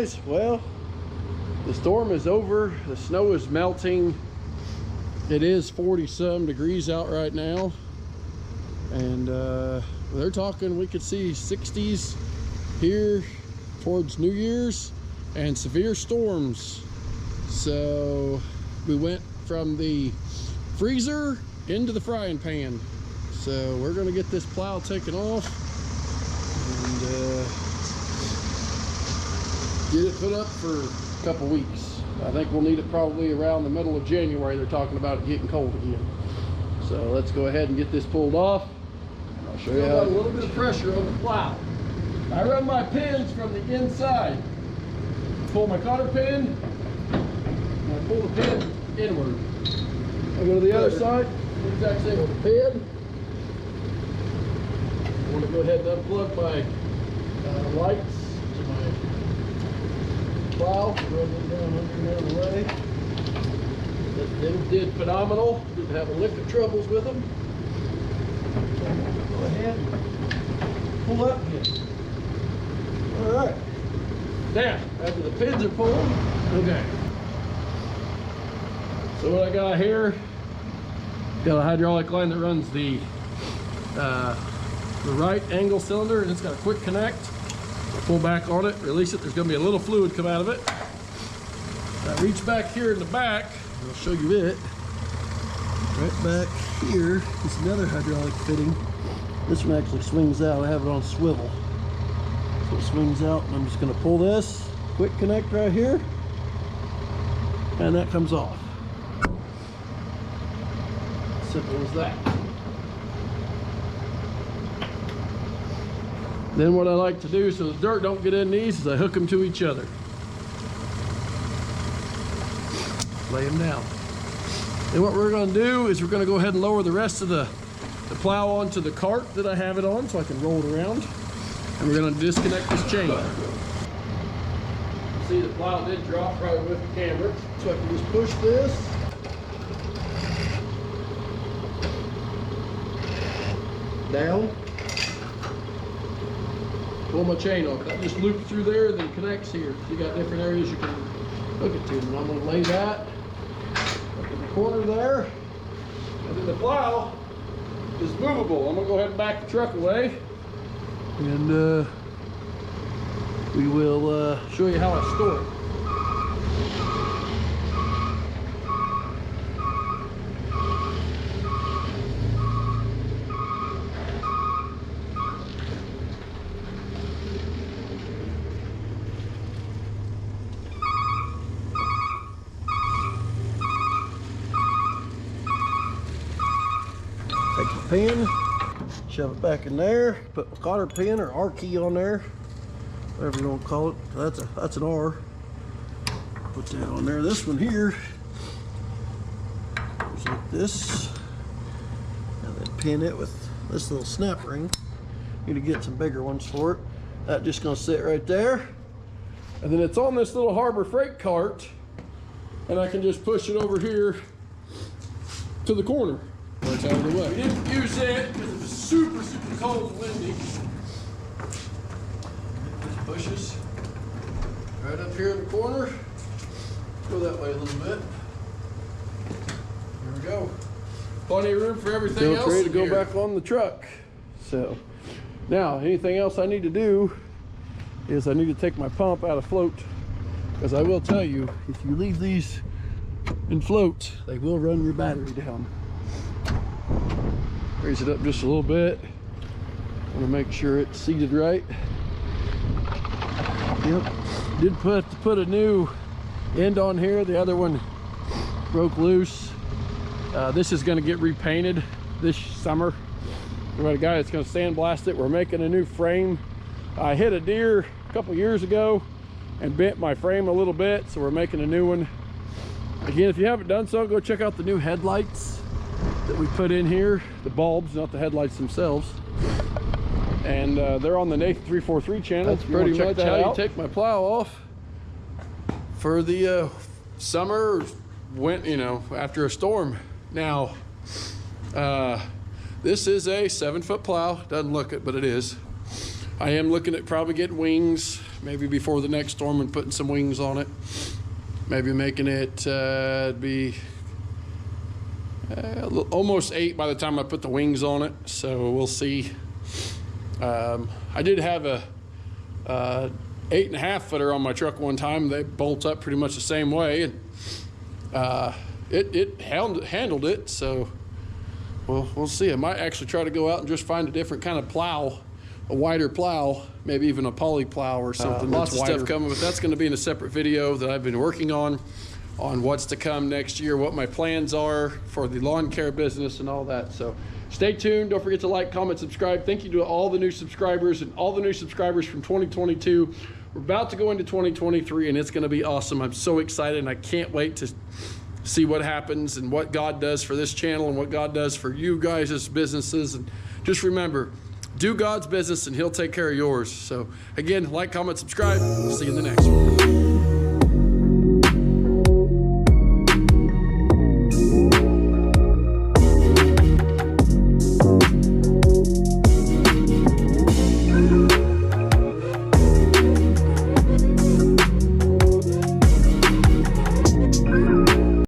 guys, well, the storm is over. The snow is melting. It is 40-some degrees out right now, and they're talking we could see 60s here towards New Year's and severe storms. So we went from the freezer into the frying pan. So we're gonna get this plow taken off and get it put up for a couple weeks. I think we'll need it probably around the middle of January. They're talking about it getting cold again. So let's go ahead and get this pulled off. I'll show you how. Got a little bit of pressure on the plow. I run my pins from the inside. Pull my cotter pin, and I pull the pin inward. I go to the other side, the exact same with the pin. I want to go ahead and unplug my lights to my plow, run them down under and out of the way. Them did phenomenal. Didn't have a lick of troubles with them. So I'm going to go ahead and pull up again. All right. Now, after the pins are pulled, okay. So what I got here, got a hydraulic line that runs the right angle cylinder, and it's got a quick connect. Pull back on it, release it. There's going to be a little fluid come out of it. I reach back here in the back. I'll show you it. Right back here is another hydraulic fitting. This one actually swings out. I have it on swivel. So it swings out, and I'm just going to pull this quick connect right here, and that comes off. Simple as that. Then what I like to do so the dirt don't get in these is I hook them to each other. Lay them down. And what we're going to do is we're going to go ahead and lower the rest of the plow onto the cart that I have it on so I can roll it around. And we're going to disconnect this chain. See, the plow did drop right with the camera. So I can just push this. Down. Pull my chain off. That just loops through there, then connects here. You got different areas you can hook it to. And I'm going to lay that up in the corner there. And then the plow is movable. I'm going to go ahead and back the truck away. And we will show you how I store it. Take the pin, shove it back in there, put my cotter pin or R key on there, whatever you want to call it. That's an R. Put that on there. This one here goes like this, and then pin it with this little snap ring. Need to get some bigger ones for it. That's just going to sit right there, and then it's on this little Harbor Freight cart, and I can just push it over here to the corner. Out of the way. We didn't use it because it was super cold and windy. Just pushes right up here in the corner. Go that way a little bit. There we go. Plenty of room for everything else. Still ready to go back on the truck. So now anything else I need to do is I need to take my pump out of float, because I will tell you, if you leave these in float, they will run your battery down. Raise it up just a little bit. Want to make sure it's seated right. Yep. Did put a new end on here. The other one broke loose. This is going to get repainted this summer. We got a guy that's going to sandblast it. We're making a new frame. I hit a deer a couple years ago and bent my frame a little bit, so we're making a new one. Again, if you haven't done so, go check out the new headlights that we put in here, the bulbs, not the headlights themselves. And they're on the Nathan 343 channel. That's pretty much how you take my plow off for the summer, after a storm. Now, this is a 7-foot plow. Doesn't look it, but it is. I am looking at probably getting wings, maybe before the next storm, and putting some wings on it. Maybe making it be almost 8 by the time I put the wings on it. So we'll see. I did have a 8.5 footer on my truck one time. They bolt up pretty much the same way, and it handled it. So we'll see. I might actually try to go out and just find a different kind of plow, a wider plow, maybe even a poly plow or something. Lots of stuff coming, but that's going to be in a separate video that I've been working on what's to come next year, what my plans are for the lawn care business and all that. So stay tuned. Don't forget to like, comment, subscribe. Thank you to all the new subscribers and all the new subscribers from 2022. We're about to go into 2023, and it's going to be awesome. I'm so excited, and I can't wait to see what happens and what God does for this channel and what God does for you guys as businesses. And just remember, do God's business and he'll take care of yours. So again, like, comment, subscribe. See you in the next one.